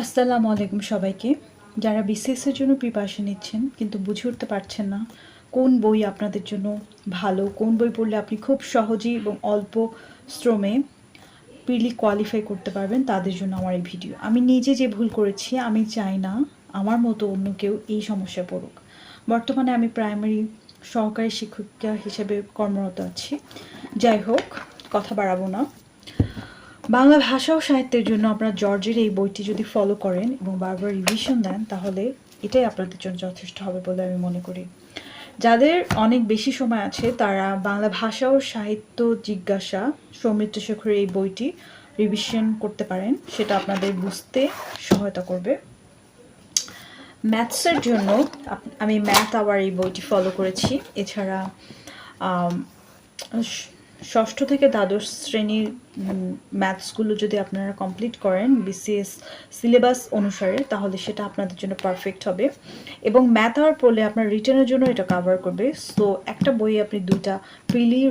আসসালামু আলাইকুম সবাইকে। যারা বিসিএস এর জন্য প্রিপারেশন নিচ্ছেন কিন্তু বুঝে উঠতে পারছেন না কোন বই আপনাদের জন্য ভালো, কোন বই পড়লে আপনি খুব সহজেই এবং অল্প শ্রমে প্রিলি কোয়ালিফাই করতে পারবেন, তাদের জন্য আমার এই ভিডিও। আমি নিজে যে ভুল করেছি, আমি চাই না আমার মতো অন্য কেউ এই সমস্যায় পড়ুক। বর্তমানে আমি প্রাইমারি সহকারী শিক্ষিকা হিসেবে কর্মরত আছি। যাই হোক, কথা বাড়াবো না। বাংলা ভাষা ও সাহিত্যের জন্য আপনারা জর্জের এই বইটি যদি ফলো করেন এবং বারবার রিভিশন দেন, তাহলে এটাই আপনাদের জন্য যথেষ্ট হবে বলে আমি মনে করি। যাদের অনেক বেশি সময় আছে তারা বাংলা ভাষা ও সাহিত্য জিজ্ঞাসা সৌমিত্র শেখরের এই বইটি রিভিশন করতে পারেন, সেটা আপনাদের বুঝতে সহায়তা করবে। ম্যাথসের জন্য আমি ম্যাথ আওয়ার এই বইটি ফলো করেছি। এছাড়া ষষ্ঠ থেকে দ্বাদশ শ্রেণীর ম্যাথসগুলো যদি আপনারা কমপ্লিট করেন বিসিএস সিলেবাস অনুসারে, তাহলে সেটা আপনাদের জন্য পারফেক্ট হবে। এবং ম্যাথ আওয়ার পড়লে আপনার রিটেনের জন্য এটা কাভার করবে। সো একটা বই আপনি দুইটা প্রিলি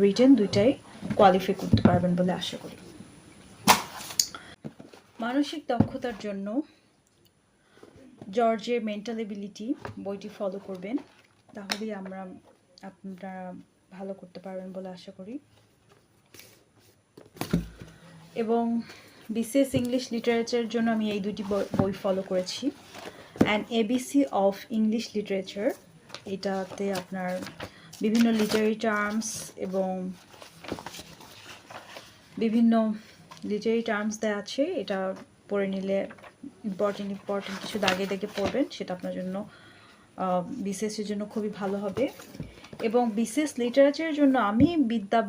রিটেন দুইটাই কোয়ালিফাই করতে পারবেন বলে আশা করি। মানসিক দক্ষতার জন্য জর্জের মেন্টাল এবিলিটি বইটি ফলো করবেন, তাহলেই আপনারা ভালো করতে পারবেন বলে আশা করি। এবং বিসিএস ইংলিশ লিটারেচারের জন্য আমি এই দুটি বই ফলো করেছি। And ABC of English literature, এটাতে আপনার বিভিন্ন লিটারি টার্মস এবং বিভিন্ন লিটারি টার্মস দেওয়া আছে। এটা পড়ে নিলে ইম্পর্টেন্ট কিছু দাগে পড়বেন, সেটা আপনার জন্য বিসিএসের জন্য খুবই ভালো হবে। এবং বিসিএস লিটারেচারের জন্য আমি বিদ্যা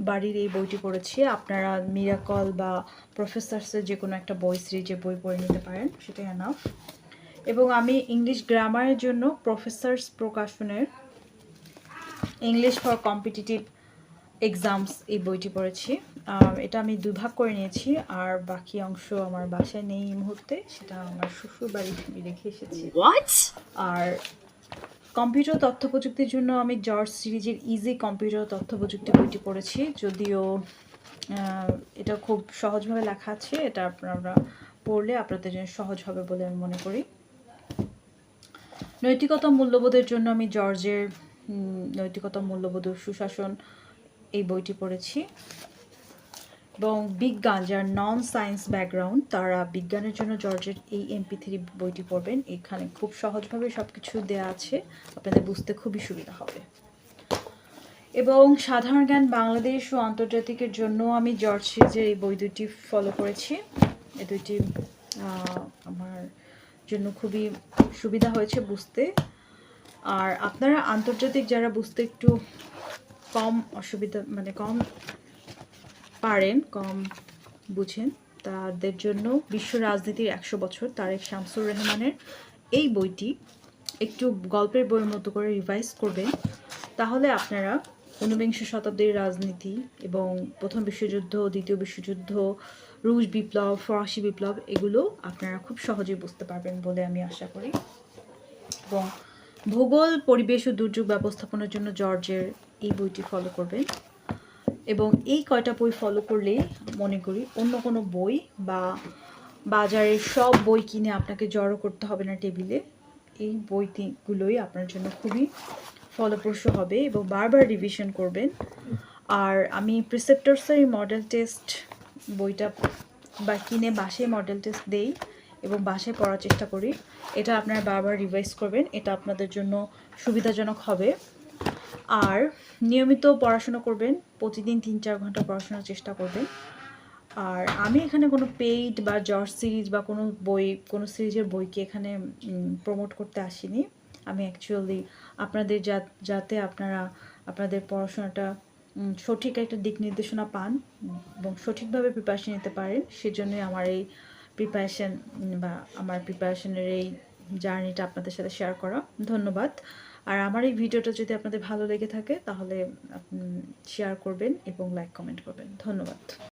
বাড়ির এই বইটি পড়েছি। আপনারা মিরাকল বা প্রফেসরসের যে কোনো একটা বই সিরিজের বই পড়ে নিতে পারেন, সেটাই এনাফ। এবং আমি ইংলিশ গ্রামারের জন্য প্রফেসরস প্রকাশনের ইংলিশ ফর কম্পিটিটিভ এক্সামস এই বইটি পড়েছি। এটা আমি দুভাগ করে নিয়েছি, আর বাকি অংশ আমার বাসায় নেই এই মুহূর্তে, সেটা আমার শ্বশুর বাড়ি থেকে রেখে এসেছি। আর কম্পিউটার তথ্য প্রযুক্তির জন্য আমি জর্জ সিরিজের ইজি কম্পিউটার তথ্য প্রযুক্তি বইটি পড়েছি। যদিও এটা খুব সহজভাবে লেখা আছে, এটা আপনারা পড়লে আপনাদের জন্য সহজ হবে বলে আমি মনে করি। নৈতিকতা মূল্যবোধের জন্য আমি জর্জের নৈতিকতা মূল্যবোধ ও সুশাসন এই বইটি পড়েছি। এবং বিজ্ঞান, যার নন সায়েন্স ব্যাকগ্রাউন্ড, তারা বিজ্ঞানের জন্য জর্জের এই MP3 বইটি পড়বেন। এখানে খুব সহজভাবে সব কিছু দেওয়া আছে, আপনাদের বুঝতে খুবই সুবিধা হবে। এবং সাধারণ জ্ঞান বাংলাদেশ ও আন্তর্জাতিকের জন্য আমি জর্জ সিরিজের এই বই দুটি ফলো করেছি। এই দুইটি আমার জন্য খুবই সুবিধা হয়েছে বুঝতে। আর আপনারা আন্তর্জাতিক যারা বুঝতে একটু কম অসুবিধা, মানে কম পারেন, কম বুঝেন, তাদের জন্য বিশ্ব রাজনীতির 100 বছর তারেক শামসুর রহমানের এই বইটি একটু গল্পের বইয়ের মতো করে রিভাইজ করবেন, তাহলে আপনারা ঊনবিংশ শতাব্দীর রাজনীতি এবং প্রথম বিশ্বযুদ্ধ, দ্বিতীয় বিশ্বযুদ্ধ, রুশ বিপ্লব, ফরাসি বিপ্লব, এগুলো আপনারা খুব সহজেই বুঝতে পারবেন বলে আমি আশা করি। এবং ভূগোল, পরিবেশ ও দুর্যোগ ব্যবস্থাপনার জন্য জর্জের এই বইটি ফলো করবেন। এবং এই কয়টা বই ফলো করলে মনে করি অন্য কোনো বই বা বাজারের সব বই কিনে আপনাকে জড়ো করতে হবে না টেবিলে। এই বইগুলোই আপনার জন্য খুবই ফলপ্রসূ হবে এবং বারবার রিভিশন করবেন। আর আমি প্রিসেপ্টরসের মডেল টেস্ট বইটা বা কিনে বাসায় মডেল টেস্ট দেই এবং বাসায় পড়ার চেষ্টা করি। এটা আপনারা বারবার রিভাইজ করবেন, এটা আপনাদের জন্য সুবিধাজনক হবে। আর নিয়মিত পড়াশোনা করবেন, প্রতিদিন 3-4 ঘন্টা পড়াশোনার চেষ্টা করবেন। আর আমি এখানে কোনো পেইড বা জর্জ সিরিজ বা কোনো সিরিজের বইকে এখানে প্রমোট করতে আসিনি। আমি অ্যাকচুয়ালি আপনাদের যাতে আপনারা আপনাদের পড়াশোনাটা সঠিক একটা দিক নির্দেশনা পান এবং সঠিকভাবে প্রিপারেশন নিতে পারেন, সেজন্যই আমার এই প্রিপারেশনের এই জার্নিটা আপনাদের সাথে শেয়ার করা। ধন্যবাদ। আর আমার এই ভিডিওটা যদি আপনাদের ভালো লেগে থাকে তাহলে শেয়ার করবেন এবং লাইক কমেন্ট করবেন। ধন্যবাদ।